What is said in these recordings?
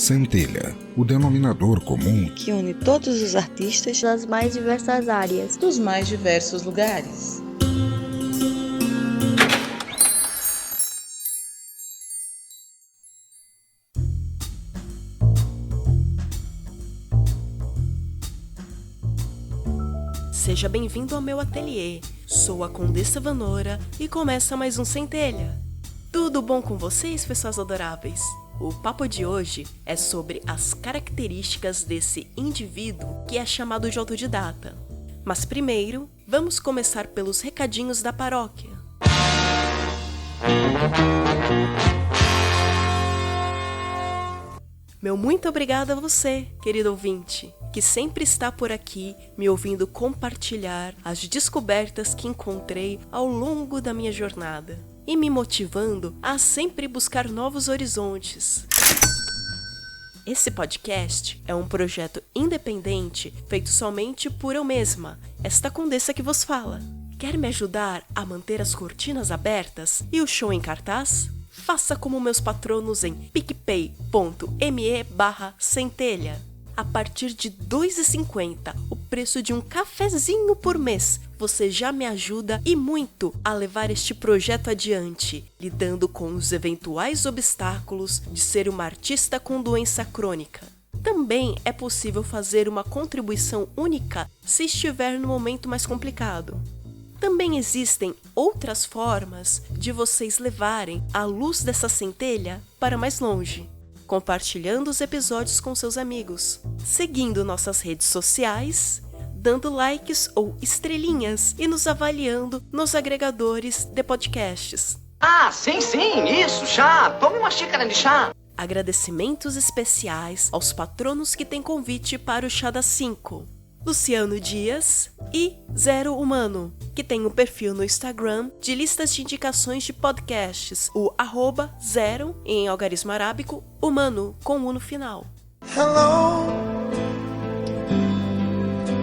Centelha, o denominador comum que une todos os artistas das mais diversas áreas, dos mais diversos lugares. Seja bem-vindo ao meu ateliê. Sou a Condessa Vanora e começa mais um Centelha. Tudo bom com vocês, pessoas adoráveis? O papo de hoje é sobre as características desse indivíduo que é chamado de autodidata. Mas primeiro, vamos começar pelos recadinhos da paróquia. Meu muito obrigado a você, querido ouvinte, que sempre está por aqui me ouvindo compartilhar as descobertas que encontrei ao longo da minha jornada e me motivando a sempre buscar novos horizontes. Esse podcast é um projeto independente feito somente por eu mesma, esta condessa que vos fala. Quer me ajudar a manter as cortinas abertas e o show em cartaz? Faça como meus patronos em picpay.me/centelha. A partir de R$ 2,50, o preço de um cafezinho por mês, você já me ajuda e muito a levar este projeto adiante, lidando com os eventuais obstáculos de ser uma artista com doença crônica. Também é possível fazer uma contribuição única se estiver no momento mais complicado. Também existem outras formas de vocês levarem a luz dessa centelha para mais longe, compartilhando os episódios com seus amigos, seguindo nossas redes sociais, dando likes ou estrelinhas e nos avaliando nos agregadores de podcasts. Ah, sim, isso, chá! Tome uma xícara de chá! Agradecimentos especiais aos patronos que têm convite para o Chá das 5. Luciano Dias e Zero Humano, que tem um perfil no Instagram de listas de indicações de podcasts, o @zero, em algarismo arábico, humano, com U no final. Hello,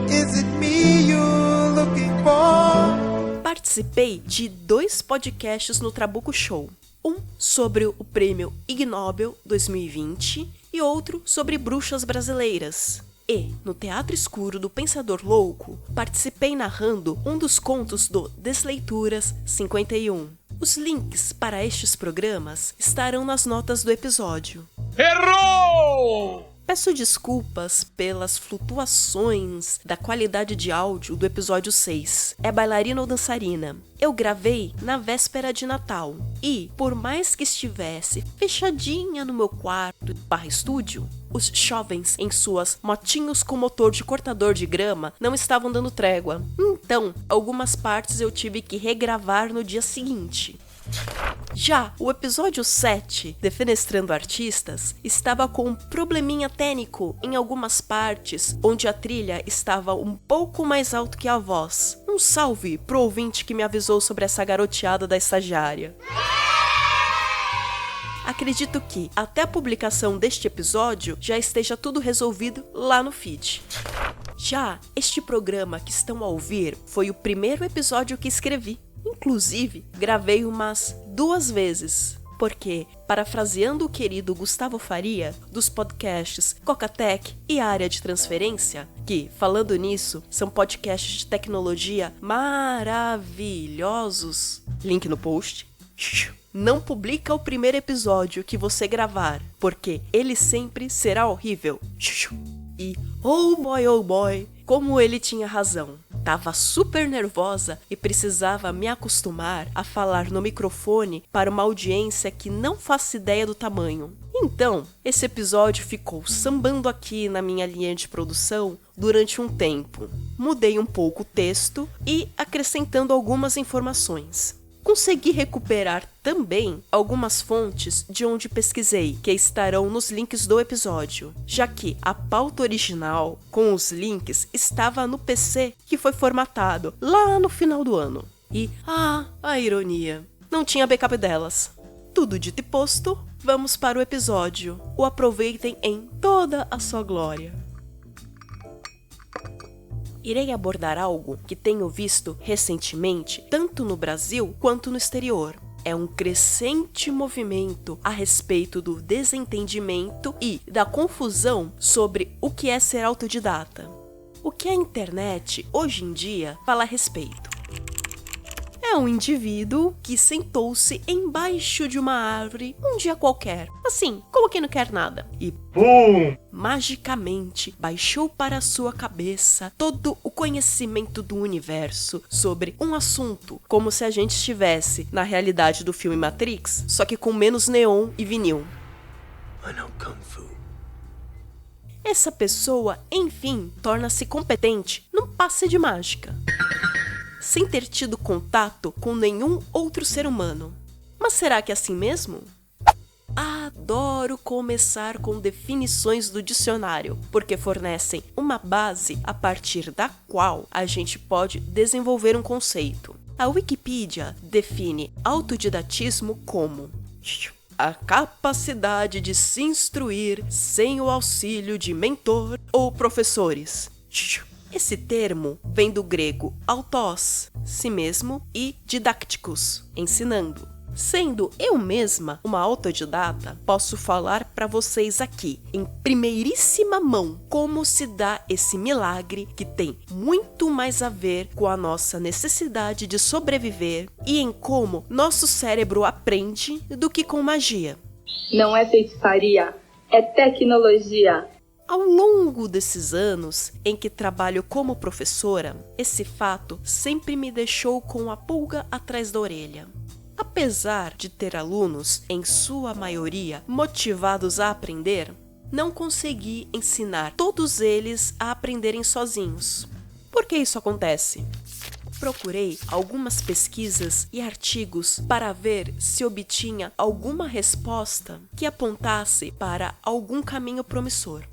is it me you're looking for? Participei de 2 podcasts no Trabuco Show. Um sobre o prêmio Ig Nobel 2020 e outro sobre bruxas brasileiras. E, no Teatro Escuro do Pensador Louco, participei narrando um dos contos do Desleituras 51. Os links para estes programas estarão nas notas do episódio. Errou! Peço desculpas pelas flutuações da qualidade de áudio do episódio 6. É bailarina ou dançarina? Eu gravei na véspera de Natal e, por mais que estivesse fechadinha no meu quarto /estúdio, os jovens em suas motinhos com motor de cortador de grama não estavam dando trégua. Então, algumas partes eu tive que regravar no dia seguinte. Já o episódio 7, Defenestrando Artistas, estava com um probleminha técnico em algumas partes, onde a trilha estava um pouco mais alto que a voz. Um salve pro ouvinte que me avisou sobre essa garoteada da estagiária. Acredito que, até a publicação deste episódio, já esteja tudo resolvido lá no feed. Já este programa que estão a ouvir foi o primeiro episódio que escrevi. Inclusive, gravei umas 2 vezes, porque, parafraseando o querido Gustavo Faria, dos podcasts Cocatec e Área de Transferência, que, falando nisso, são podcasts de tecnologia maravilhosos, link no post, não publica o primeiro episódio que você gravar, porque ele sempre será horrível. E, oh boy, como ele tinha razão. Tava super nervosa e precisava me acostumar a falar no microfone para uma audiência que não faço ideia do tamanho. Então, esse episódio ficou sambando aqui na minha linha de produção durante um tempo. Mudei um pouco o texto e acrescentando algumas informações. Consegui recuperar também algumas fontes de onde pesquisei, que estarão nos links do episódio, já que a pauta original com os links estava no PC que foi formatado lá no final do ano. E, a ironia, não tinha backup delas. Tudo dito e posto, vamos para o episódio. O aproveitem em toda a sua glória. Irei abordar algo que tenho visto recentemente, tanto no Brasil quanto no exterior. é um crescente movimento a respeito do desentendimento e da confusão sobre o que é ser autodidata. O que a internet, hoje em dia, fala a respeito? É um indivíduo que sentou-se embaixo de uma árvore um dia qualquer, assim, como quem não quer nada, e BUM! Magicamente baixou para sua cabeça todo o conhecimento do universo sobre um assunto, como se a gente estivesse na realidade do filme Matrix, só que com menos neon e vinil. I know Kung Fu. Essa pessoa, enfim, torna-se competente num passe de mágica, sem ter tido contato com nenhum outro ser humano. Mas será que é assim mesmo? Adoro começar com definições do dicionário, porque fornecem uma base a partir da qual a gente pode desenvolver um conceito. A Wikipedia define autodidatismo como a capacidade de se instruir sem o auxílio de mentor ou professores. Esse termo vem do grego autos, si mesmo, e didacticus, ensinando. Sendo eu mesma uma autodidata, posso falar para vocês aqui, em primeiríssima mão, como se dá esse milagre que tem muito mais a ver com a nossa necessidade de sobreviver e em como nosso cérebro aprende do que com magia. Não é feitiçaria, é tecnologia. Ao longo desses anos em que trabalho como professora, esse fato sempre me deixou com a pulga atrás da orelha. Apesar de ter alunos, em sua maioria, motivados a aprender, não consegui ensinar todos eles a aprenderem sozinhos. Por que isso acontece? Procurei algumas pesquisas e artigos para ver se obtinha alguma resposta que apontasse para algum caminho promissor.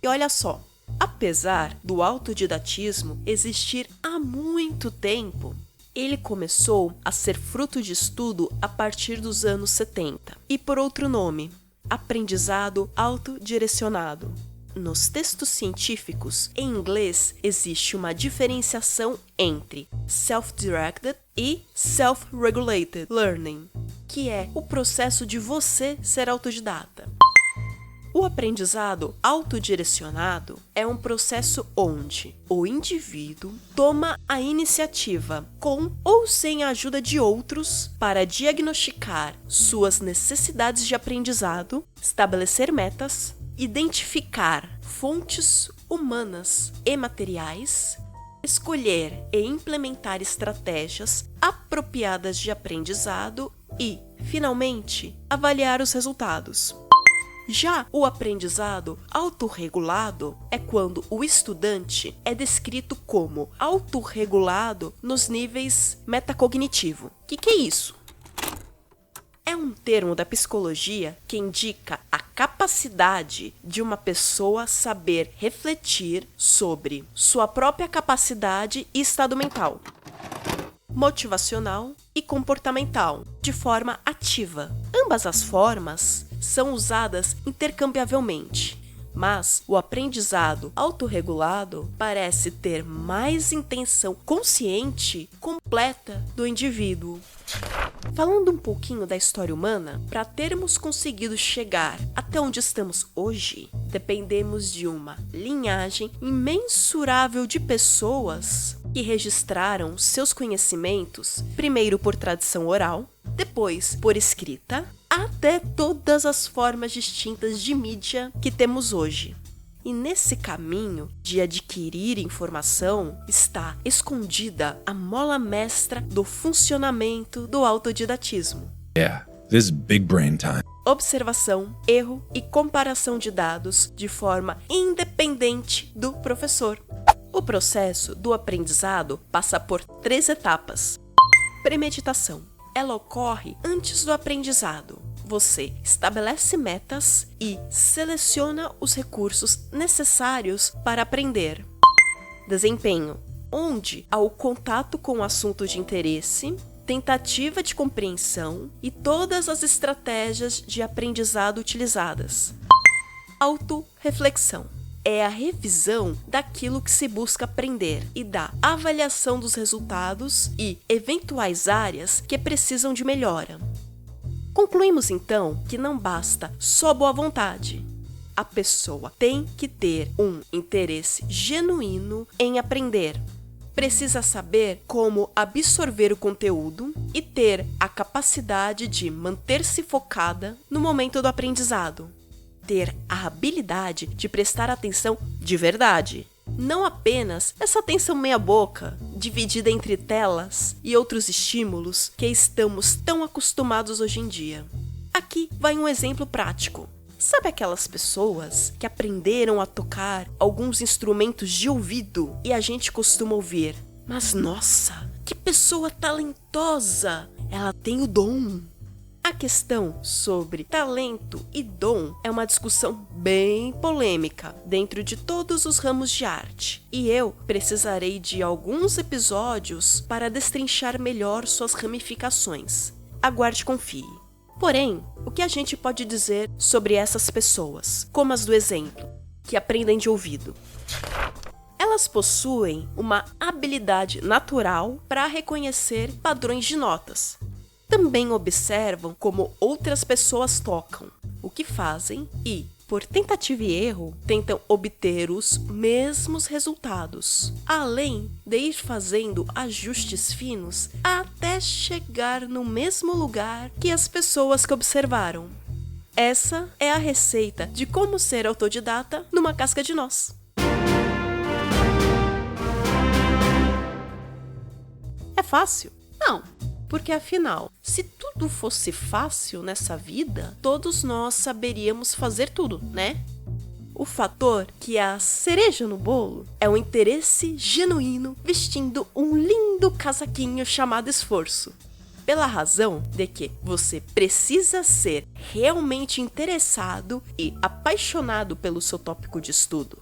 E olha só, apesar do autodidatismo existir há muito tempo, ele começou a ser fruto de estudo a partir dos anos 70 e por outro nome, aprendizado autodirecionado. Nos textos científicos, em inglês, existe uma diferenciação entre self-directed e self-regulated learning, que é o processo de você ser autodidata. O aprendizado autodirecionado é um processo onde o indivíduo toma a iniciativa, com ou sem a ajuda de outros, para diagnosticar suas necessidades de aprendizado, estabelecer metas, identificar fontes humanas e materiais, escolher e implementar estratégias apropriadas de aprendizado e, finalmente, avaliar os resultados. Já o aprendizado autorregulado é quando o estudante é descrito como autorregulado nos níveis metacognitivo. O que é isso? É um termo da psicologia que indica a capacidade de uma pessoa saber refletir sobre sua própria capacidade e estado mental, motivacional e comportamental, de forma ativa. Ambas as formas são usadas intercambiavelmente, mas o aprendizado autorregulado parece ter mais intenção consciente completa do indivíduo. Falando um pouquinho da história humana, para termos conseguido chegar até onde estamos hoje, dependemos de uma linhagem imensurável de pessoas que registraram seus conhecimentos, primeiro por tradição oral, depois por escrita, até todas as formas distintas de mídia que temos hoje. E nesse caminho de adquirir informação está escondida a mola mestra do funcionamento do autodidatismo. Yeah, this is big brain time. Observação, erro e comparação de dados de forma independente do professor. O processo do aprendizado passa por 3 etapas. Premeditação. Ela ocorre antes do aprendizado. Você estabelece metas e seleciona os recursos necessários para aprender. Desempenho, onde há o contato com o assunto de interesse, tentativa de compreensão e todas as estratégias de aprendizado utilizadas. Autorreflexão. é a revisão daquilo que se busca aprender e da avaliação dos resultados e eventuais áreas que precisam de melhora. Concluímos então que não basta só boa vontade. A pessoa tem que ter um interesse genuíno em aprender. Precisa saber como absorver o conteúdo e ter a capacidade de manter-se focada no momento do aprendizado. Ter a habilidade de prestar atenção de verdade. Não apenas essa atenção meia-boca, dividida entre telas e outros estímulos que estamos tão acostumados hoje em dia. Aqui vai um exemplo prático. Sabe aquelas pessoas que aprenderam a tocar alguns instrumentos de ouvido e a gente costuma ouvir? Mas nossa, que pessoa talentosa! Ela tem o dom! A questão sobre talento e dom é uma discussão bem polêmica dentro de todos os ramos de arte, e eu precisarei de alguns episódios para destrinchar melhor suas ramificações. Aguarde e confie. Porém, o que a gente pode dizer sobre essas pessoas, como as do exemplo, que aprendem de ouvido? Elas possuem uma habilidade natural para reconhecer padrões de notas. Também observam como outras pessoas tocam, o que fazem e, por tentativa e erro, tentam obter os mesmos resultados, além de ir fazendo ajustes finos até chegar no mesmo lugar que as pessoas que observaram. Essa é a receita de como ser autodidata numa casca de nós. É fácil? Não. Porque afinal, se tudo fosse fácil nessa vida, todos nós saberíamos fazer tudo, né? O fator que é a cereja no bolo é o interesse genuíno vestindo um lindo casaquinho chamado esforço. Pela razão de que você precisa ser realmente interessado e apaixonado pelo seu tópico de estudo.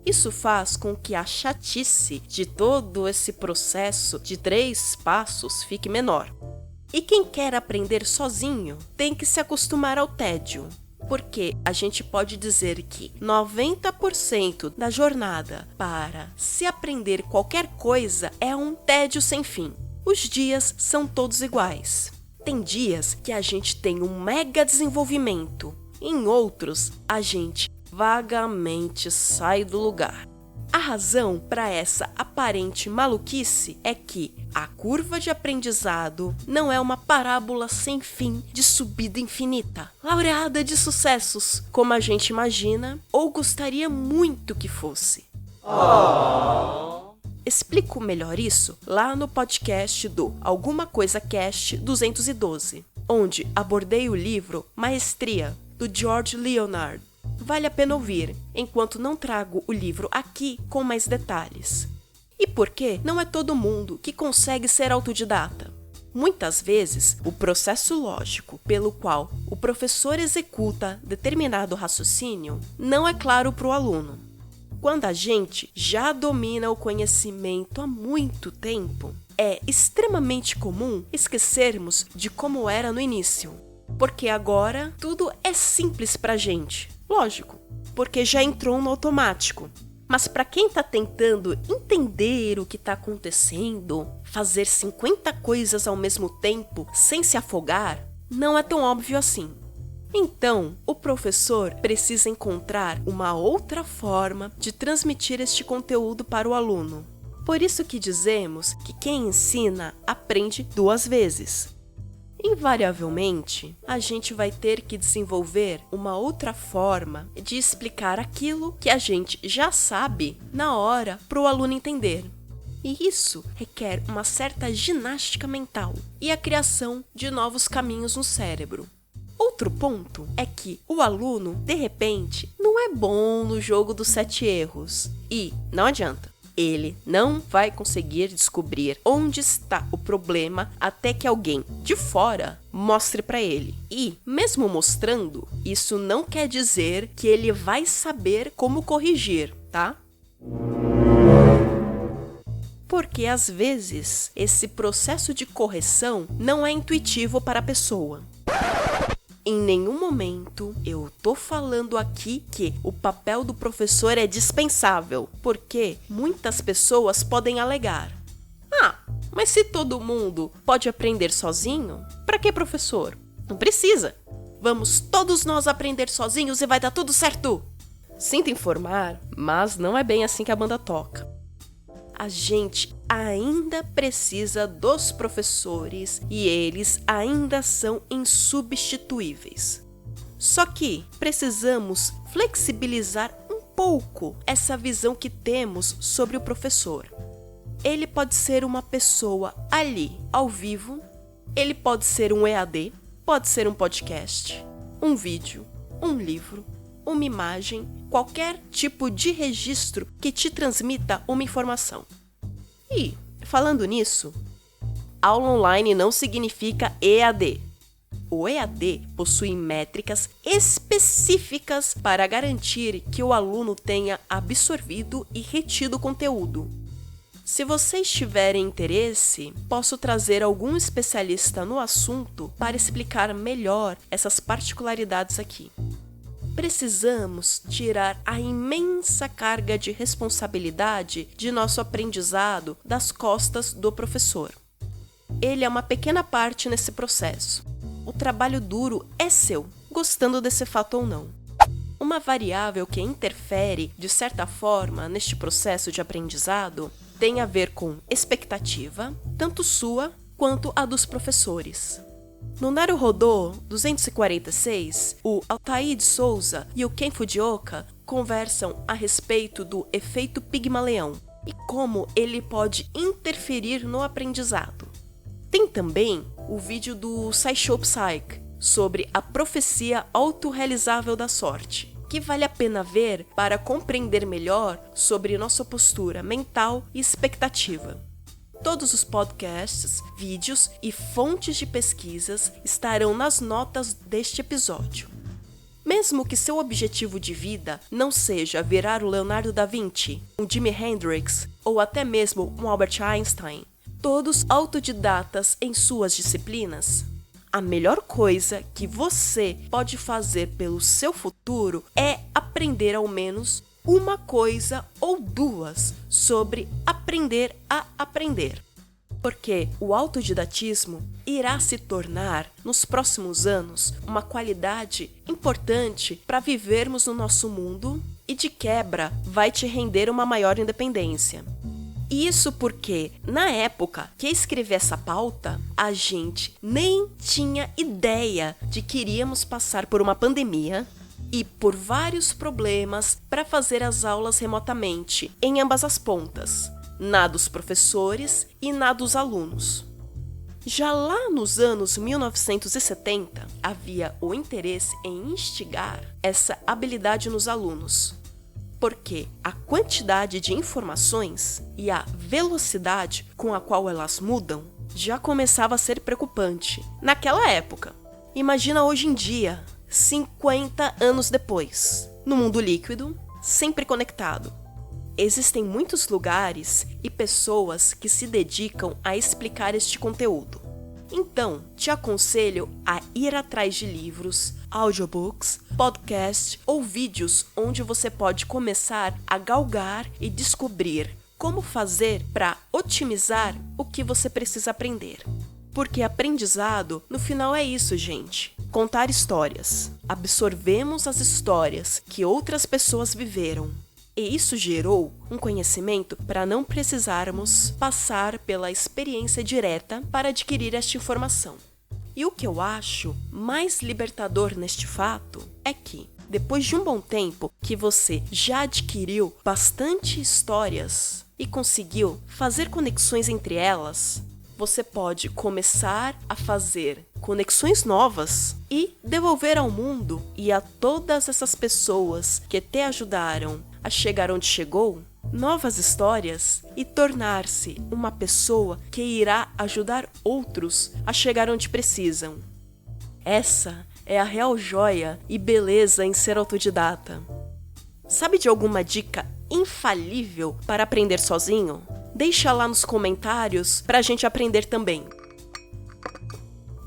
Isso faz com que a chatice de todo esse processo de 3 passos fique menor. E quem quer aprender sozinho tem que se acostumar ao tédio, porque a gente pode dizer que 90% da jornada para se aprender qualquer coisa é um tédio sem fim. Os dias são todos iguais. Tem dias que a gente tem um mega desenvolvimento, em outros a gente vagamente sai do lugar. A razão para essa aparente maluquice é que a curva de aprendizado não é uma parábola sem fim de subida infinita, laureada de sucessos, como a gente imagina ou gostaria muito que fosse. Explico melhor isso lá no podcast do Alguma Coisa Cast 212, onde abordei o livro Maestria, do George Leonard. Vale a pena ouvir, enquanto não trago o livro aqui com mais detalhes. E por que não é todo mundo que consegue ser autodidata? Muitas vezes, o processo lógico pelo qual o professor executa determinado raciocínio não é claro para o aluno. Quando a gente já domina o conhecimento há muito tempo, é extremamente comum esquecermos de como era no início, porque agora tudo é simples pra gente. Lógico, porque já entrou no automático. Mas para quem está tentando entender o que está acontecendo, fazer 50 coisas ao mesmo tempo sem se afogar, não é tão óbvio assim. Então, o professor precisa encontrar uma outra forma de transmitir este conteúdo para o aluno. Por isso que dizemos que quem ensina aprende 2 vezes. Invariavelmente, a gente vai ter que desenvolver uma outra forma de explicar aquilo que a gente já sabe na hora para o aluno entender. E isso requer uma certa ginástica mental e a criação de novos caminhos no cérebro. Outro ponto é que o aluno, de repente, não é bom no jogo dos 7 erros. E não adianta. Ele não vai conseguir descobrir onde está o problema até que alguém de fora mostre para ele. E, mesmo mostrando, isso não quer dizer que ele vai saber como corrigir, tá? Porque, às vezes, esse processo de correção não é intuitivo para a pessoa. Em nenhum momento eu tô falando aqui que o papel do professor é dispensável, porque muitas pessoas podem alegar: mas se todo mundo pode aprender sozinho, pra que professor? Não precisa. Vamos todos nós aprender sozinhos e vai dar tudo certo. Sinto informar, mas não é bem assim que a banda toca. A gente ainda precisa dos professores e eles ainda são insubstituíveis. Só que precisamos flexibilizar um pouco essa visão que temos sobre o professor. Ele pode ser uma pessoa ali, ao vivo, ele pode ser um EAD, pode ser um podcast, um vídeo, um livro, uma imagem, qualquer tipo de registro que te transmita uma informação. E, falando nisso, aula online não significa EAD. O EAD possui métricas específicas para garantir que o aluno tenha absorvido e retido o conteúdo. Se vocês tiverem interesse, posso trazer algum especialista no assunto para explicar melhor essas particularidades aqui. Precisamos tirar a imensa carga de responsabilidade de nosso aprendizado das costas do professor. Ele é uma pequena parte nesse processo. O trabalho duro é seu, gostando desse fato ou não. Uma variável que interfere, de certa forma, neste processo de aprendizado tem a ver com expectativa, tanto sua quanto a dos professores. No Naruhodô 246, o Altair de Souza e o Ken Fujioka conversam a respeito do efeito Pigmaleão e como ele pode interferir no aprendizado. Tem também o vídeo do SciShow Psych sobre a profecia autorrealizável da sorte, que vale a pena ver para compreender melhor sobre nossa postura mental e expectativa. Todos os podcasts, vídeos e fontes de pesquisas estarão nas notas deste episódio. Mesmo que seu objetivo de vida não seja virar o Leonardo da Vinci, um Jimi Hendrix ou até mesmo um Albert Einstein, todos autodidatas em suas disciplinas, a melhor coisa que você pode fazer pelo seu futuro é aprender ao menos uma coisa ou duas sobre aprender a aprender. Porque o autodidatismo irá se tornar, nos próximos anos, uma qualidade importante para vivermos no nosso mundo e, de quebra, vai te render uma maior independência. Isso porque, na época que escrevi essa pauta, a gente nem tinha ideia de que iríamos passar por uma pandemia e por vários problemas para fazer as aulas remotamente, em ambas as pontas, na dos professores e na dos alunos. Já lá nos anos 1970, havia o interesse em instigar essa habilidade nos alunos, porque a quantidade de informações e a velocidade com a qual elas mudam já começava a ser preocupante naquela época. Imagina hoje em dia, 50 anos depois, no mundo líquido, sempre conectado. Existem muitos lugares e pessoas que se dedicam a explicar este conteúdo. Então, te aconselho a ir atrás de livros, audiobooks, podcasts ou vídeos onde você pode começar a galgar e descobrir como fazer para otimizar o que você precisa aprender. Porque aprendizado, no final, é isso, gente. Contar histórias. Absorvemos as histórias que outras pessoas viveram. E isso gerou um conhecimento para não precisarmos passar pela experiência direta para adquirir esta informação. E o que eu acho mais libertador neste fato é que, depois de um bom tempo que você já adquiriu bastante histórias e conseguiu fazer conexões entre elas, você pode começar a fazer conexões novas e devolver ao mundo e a todas essas pessoas que te ajudaram a chegar onde chegou, novas histórias e tornar-se uma pessoa que irá ajudar outros a chegar onde precisam. Essa é a real joia e beleza em ser autodidata. Sabe de alguma dica infalível para aprender sozinho? Deixa lá nos comentários para a gente aprender também.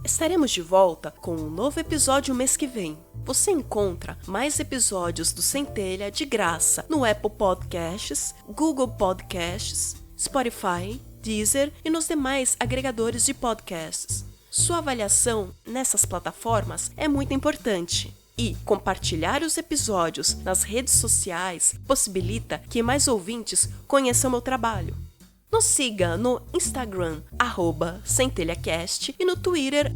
Estaremos de volta com um novo episódio mês que vem. Você encontra mais episódios do Centelha de graça no Apple Podcasts, Google Podcasts, Spotify, Deezer e nos demais agregadores de podcasts. Sua avaliação nessas plataformas é muito importante. E compartilhar os episódios nas redes sociais possibilita que mais ouvintes conheçam meu trabalho. Nos siga no Instagram, @centelhacast e no Twitter,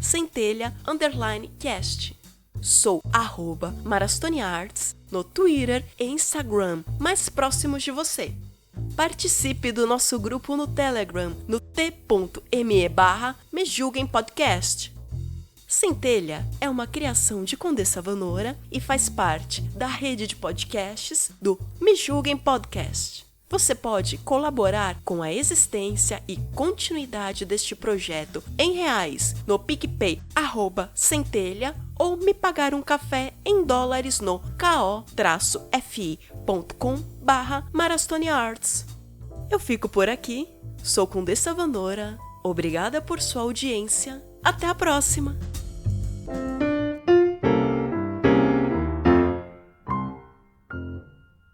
@centelha_cast. Sou @marastoniarts no Twitter e Instagram mais próximos de você. Participe do nosso grupo no Telegram no t.me/Me Julguem Podcast. Centelha é uma criação de Condessa Vanora e faz parte da rede de podcasts do Me Julguem Podcast. Você pode colaborar com a existência e continuidade deste projeto em reais no PicPay @centelha ou me pagar um café em dólares no ko-fi.com/marastoniarts. Eu fico por aqui, sou Condessa Vanora, obrigada por sua audiência, até a próxima!